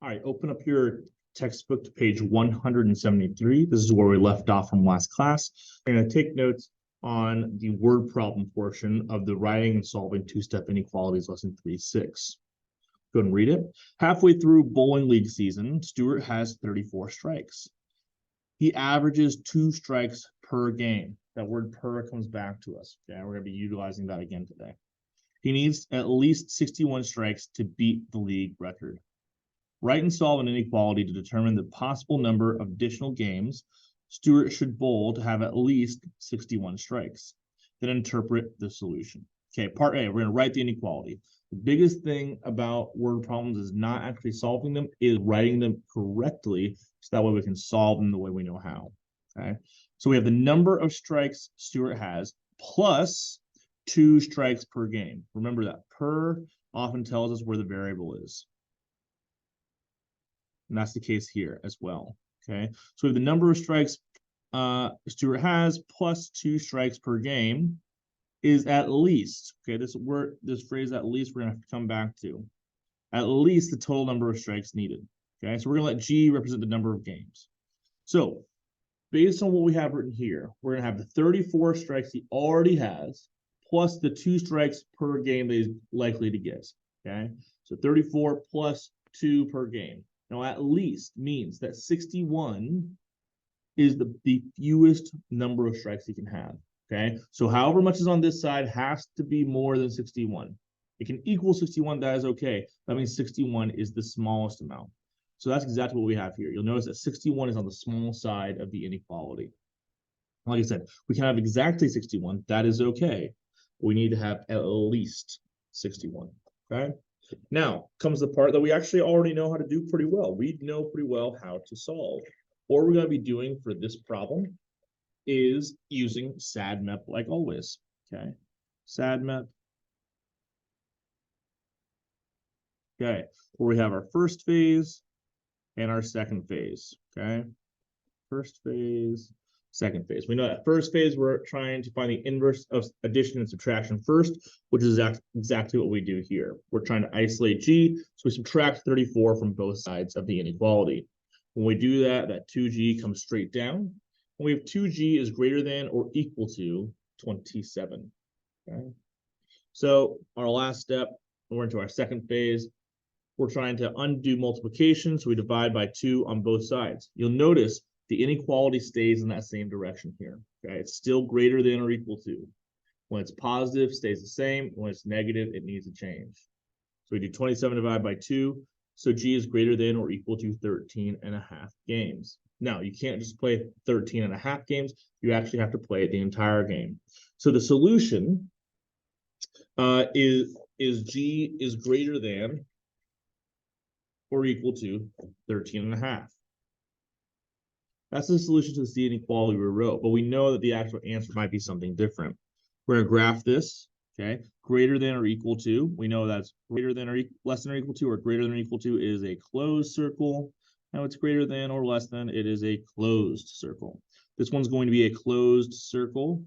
All right, open up your textbook to page 173. This is where we left off from last class. I'm going to take notes on the word problem portion of the writing and solving two-step inequalities lesson 3-6. Go ahead and read it. Halfway through bowling league season, Stuart has 34 strikes. He averages 2 strikes per game. That word per comes back to us. Okay, we're going to be utilizing that again today. He needs at least 61 strikes to beat the league record. Write and solve an inequality to determine the possible number of additional games Stuart should bowl to have at least 61 strikes. Then interpret the solution. Okay, part A, we're going to write the inequality. The biggest thing about word problems is not actually solving them, is writing them correctly, so that way we can solve them the way we know how. Okay, so we have the number of strikes Stuart has plus 2 strikes per game. Remember that per often tells us where the variable is. And that's the case here as well. Okay, so we have the number of strikes Stuart has plus 2 strikes per game is at least, okay, this phrase at least we're gonna have to come back to. At least the total number of strikes needed. Okay, so we're gonna let G represent the number of games. So based on what we have written here, we're gonna have the 34 strikes he already has plus the 2 strikes per game that he's likely to get. Okay, so 34 plus 2 per game. Now, at least means that 61 is the fewest number of strikes he can have. Okay, so however much is on this side has to be more than 61. It can equal 61, that is okay. That means 61 is the smallest amount. So that's exactly what we have here. You'll notice that 61 is on the small side of the inequality. Like I said, we can have exactly 61. That is okay. We need to have at least 61. Okay. Now comes the part that we actually already know how to do pretty well. We know pretty well how to solve. What we're going to be doing for this problem is using SADMAP like always. Okay, SADMAP. Okay, where we have our first phase and our second phase. Okay, first phase, second phase. We know that first phase, we're trying to find the inverse of addition and subtraction first, which is exactly what we do here. We're trying to isolate G, so we subtract 34 from both sides of the inequality. When we do that, that 2G comes straight down. And we have 2G is greater than or equal to 27. Okay. So our last step, we're into our second phase. We're trying to undo multiplication, so we divide by 2 on both sides. You'll notice the inequality stays in that same direction here. Okay, it's still greater than or equal to. When it's positive, stays the same. When it's negative, it needs to change. So we do 27 divided by 2. So G is greater than or equal to 13.5 games. Now, you can't just play 13.5 games. You actually have to play the entire game. So the solution is G is greater than or equal to 13.5. That's the solution to the C inequality we wrote, but we know that the actual answer might be something different. We're going to graph this, okay? Greater than or equal to. We know that's greater than or less than or equal to, or greater than or equal to is a closed circle. Now it's greater than or less than, it is a closed circle. This one's going to be a closed circle.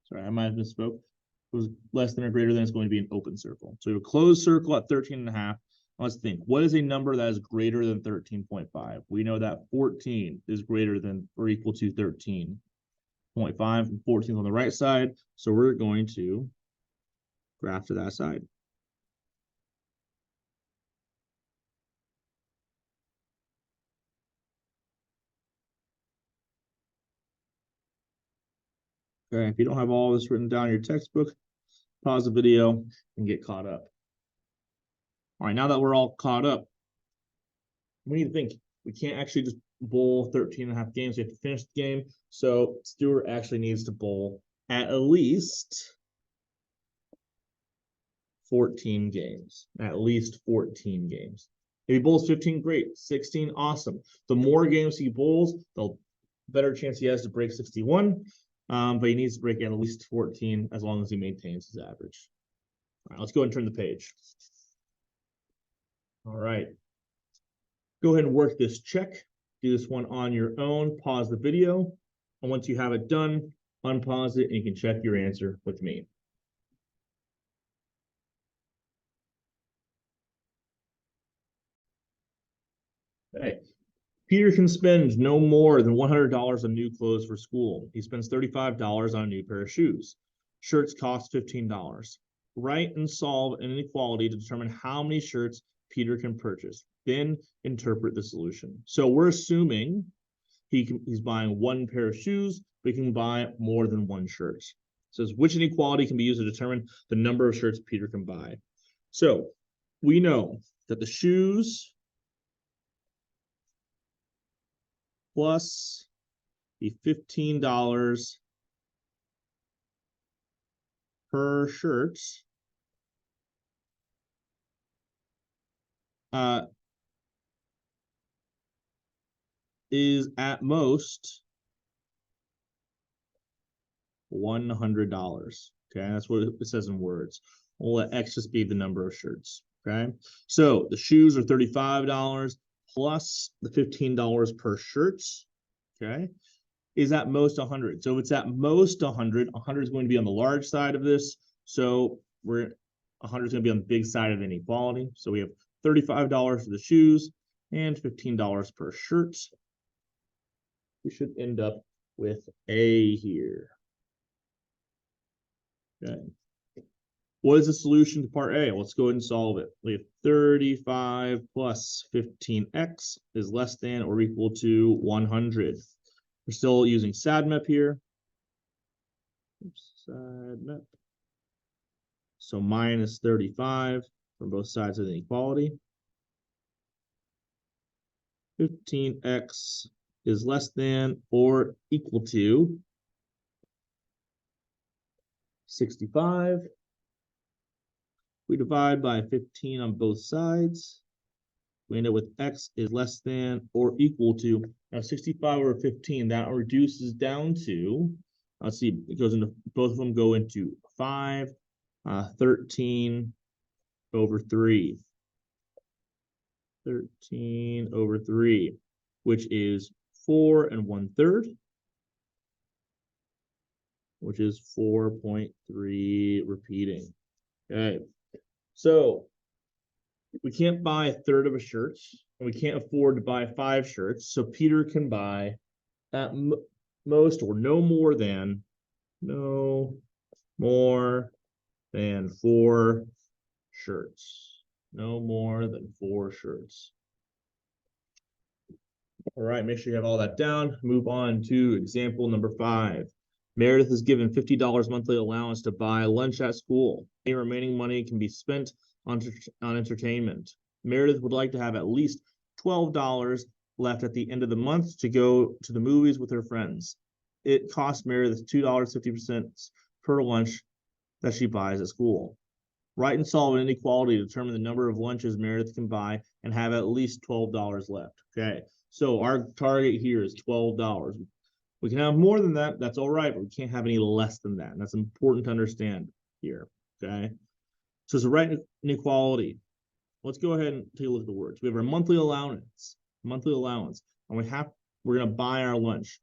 Sorry, I might have misspoke. It was less than or greater than, it's going to be an open circle. So we have a closed circle at 13.5. Let's think, what is a number that is greater than 13.5? We know that 14 is greater than or equal to 13.5, and 14 on the right side. So we're going to graph to that side. Okay, if you don't have all this written down in your textbook, pause the video and get caught up. All right, now that we're all caught up, we need to think. We can't actually just bowl 13.5 games. We have to finish the game. So Stuart actually needs to bowl at least 14 games. At least 14 games. If he bowls 15, great. 16, awesome. The more games he bowls, the better chance he has to break 61. But he needs to break at least 14 as long as he maintains his average. All right, let's go ahead and turn the page. All right. Go ahead and work this check. Do this one on your own. Pause the video. And once you have it done, unpause it and you can check your answer with me. Okay. Peter can spend no more than $100 on new clothes for school. He spends $35 on a new pair of shoes. Shirts cost $15. Write and solve an inequality to determine how many shirts Peter can purchase. Then interpret the solution. So we're assuming he's buying one pair of shoes, but he can buy more than one shirt. It says which inequality can be used to determine the number of shirts Peter can buy. So we know that the shoes plus the $15 per shirt is at most $100. Okay, that's what it says in words. We'll let X just be the number of shirts. Okay, so the shoes are $35 plus the $15 per shirt. Okay, is at most 100. So if it's at most 100, 100 is going to be on the large side of this. So 100 is going to be on the big side of inequality. So we have $35 for the shoes and $15 per shirt. We should end up with A here. Okay. What is the solution to part A? Let's go ahead and solve it. We have 35 plus 15x is less than or equal to 100. We're still using SADMEP here. SADMEP. So minus 35 from both sides of the inequality. 15x is less than or equal to 65. We divide by 15 on both sides. We end up with x is less than or equal to, now 65 over 15, that reduces down to, let's see, it goes into, both of them go into 5, 13 over 3. 13 over 3, which is 4 1/3, which is 4.3 repeating. Okay, so we can't buy a third of a shirt, and we can't afford to buy 5 shirts. So Peter can buy at most or no more than 4 shirts. No more than 4 shirts. All right, make sure you have all that down. Move on to example number 5. Meredith is given $50 monthly allowance to buy lunch at school. Any remaining money can be spent on entertainment. Meredith would like to have at least $12 left at the end of the month to go to the movies with her friends. It costs Meredith $2.50 per lunch that she buys at school. Write and solve an inequality to determine the number of lunches Meredith can buy and have at least $12 left. Okay, so our target here is $12. We can have more than that, that's all right, but we can't have any less than that. And that's important to understand here. Okay, so it's a right inequality. Let's go ahead and take a look at the words. We have our monthly allowance, and we're going to buy our lunch.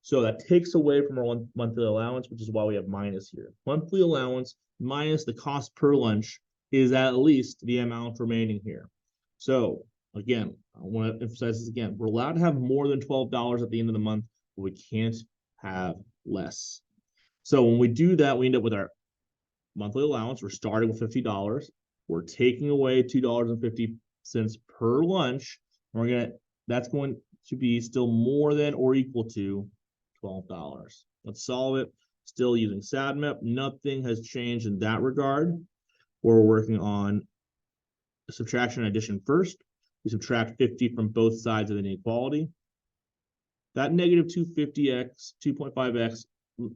So that takes away from our monthly allowance, which is why we have minus here. Monthly allowance minus the cost per lunch is at least the amount remaining here. So again, I want to emphasize this again. We're allowed to have more than $12 at the end of the month, but we can't have less. So when we do that, we end up with our monthly allowance. We're starting with $50. We're taking away $2.50 per lunch. That's going to be still more than or equal to $12. Let's solve it. Still using SADMEP. Nothing has changed in that regard. We're working on subtraction and addition first. We subtract 50 from both sides of the inequality. That negative 250x, 2.5x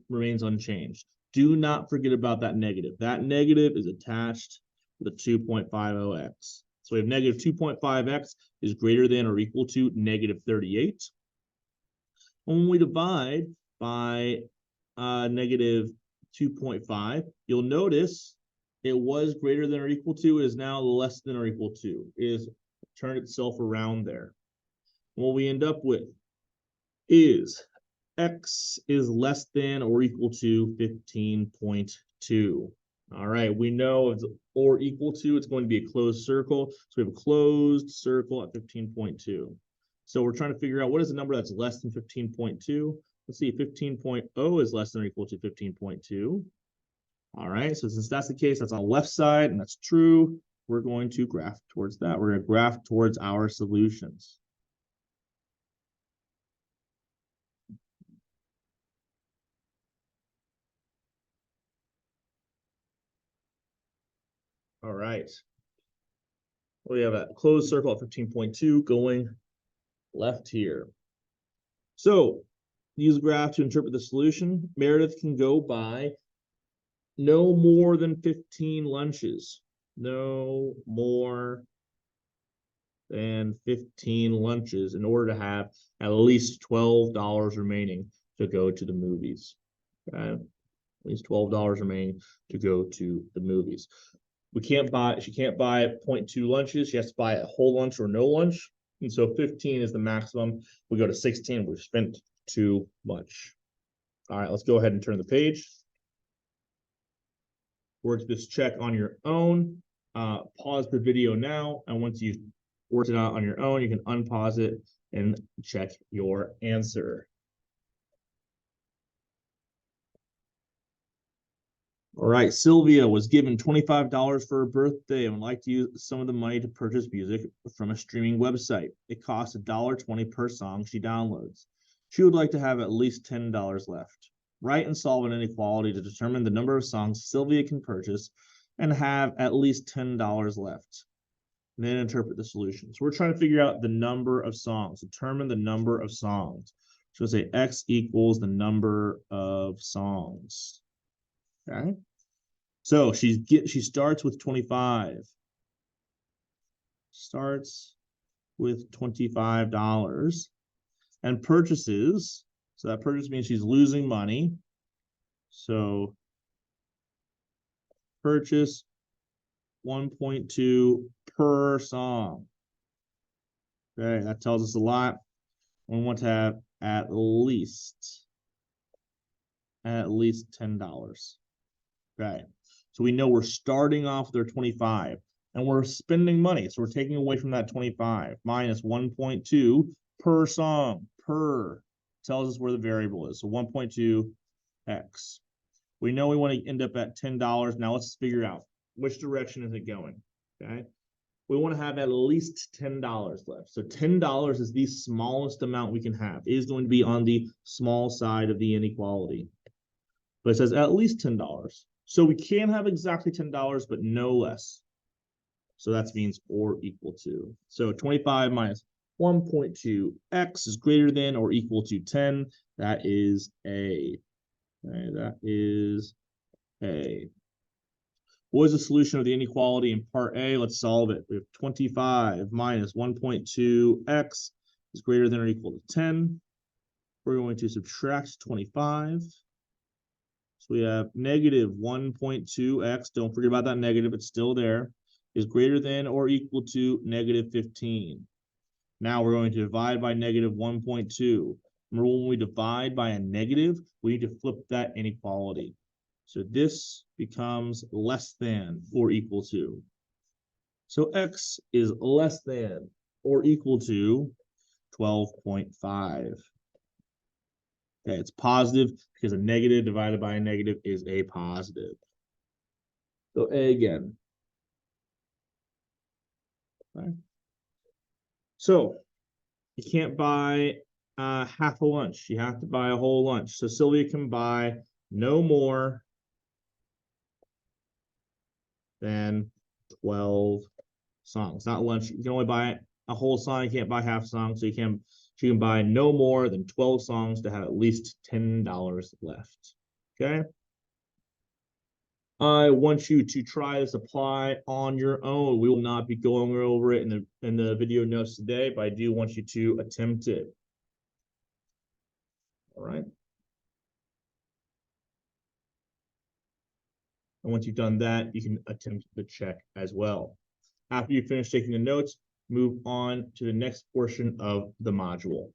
remains unchanged. Do not forget about that negative. That negative is attached to the 2.50x. So we have negative 2.5x is greater than or equal to negative 38. When we divide by negative 2.5, you'll notice it was greater than or equal to, is now less than or equal to, is turned itself around there. What we end up with is x is less than or equal to 15.2. All right, we know it's or equal to, it's going to be a closed circle. So we have a closed circle at 15.2. So we're trying to figure out what is the number that's less than 15.2. Let's see, 15.0 is less than or equal to 15.2. All right, so since that's the case, that's on the left side, and that's true. We're going to graph towards that. We're going to graph towards our solutions. All right. We have a closed circle at 15.2 going left here. So use the graph to interpret the solution. Meredith can go buy no more than 15 lunches. No more than 15 lunches in order to have at least $12 remaining to go to the movies. Okay? At least $12 remaining to go to the movies. She can't buy 0.2 lunches. She has to buy a whole lunch or no lunch. And so 15 is the maximum. We go to 16, we've spent too much. All right, let's go ahead and turn the page. Work this check on your own. Pause the video now, and once you've worked it out on your own, you can unpause it and check your answer. All right, Sylvia was given $25 for her birthday and would like to use some of the money to purchase music from a streaming website. It costs $1.20 per song she downloads. She would like to have at least $10 left. Write and solve an inequality to determine the number of songs Sylvia can purchase and have at least $10 left. And then interpret the solution. So we're trying to figure out the number of songs, determine the number of songs. So we'll say X equals the number of songs. Okay. So she starts with 25. Starts with $25 and purchases. So that purchase means she's losing money. So purchase 1.2 per song. Okay, that tells us a lot. We want to have at least $10. Okay, so we know we're starting off with our 25 and we're spending money. So we're taking away from that 25 minus 1.2 per song. Per tells us where the variable is. So 1.2 X. We know we want to end up at $10. Now let's figure out which direction is it going. Okay, we want to have at least $10 left. So $10 is the smallest amount we can have. It is going to be on the small side of the inequality. But it says at least $10. So we can have exactly $10, but no less. So that means or equal to. So 25 minus 1.2 X is greater than or equal to 10. That is A. Okay, that is A. What is the solution of the inequality in part A? Let's solve it. We have 25 minus 1.2 X is greater than or equal to 10. We're going to subtract 25. So we have negative 1.2x. Don't forget about that negative. It's still there. Is greater than or equal to negative 15. Now we're going to divide by negative 1.2. Remember, when we divide by a negative, we need to flip that inequality. So this becomes less than or equal to. So x is less than or equal to 12.5. Okay, it's positive because a negative divided by a negative is a positive. So A again. Okay. So you can't buy half a lunch. You have to buy a whole lunch. So Sylvia can buy no more than 12 songs. Not lunch. You can only buy a whole song. You can't buy half a song. So she can buy no more than 12 songs to have at least $10 left. Okay. I want you to try this apply on your own. We will not be going over it in the video notes today, but I do want you to attempt it. All right. And once you've done that, you can attempt the check as well. After you finish taking the notes, move on to the next portion of the module.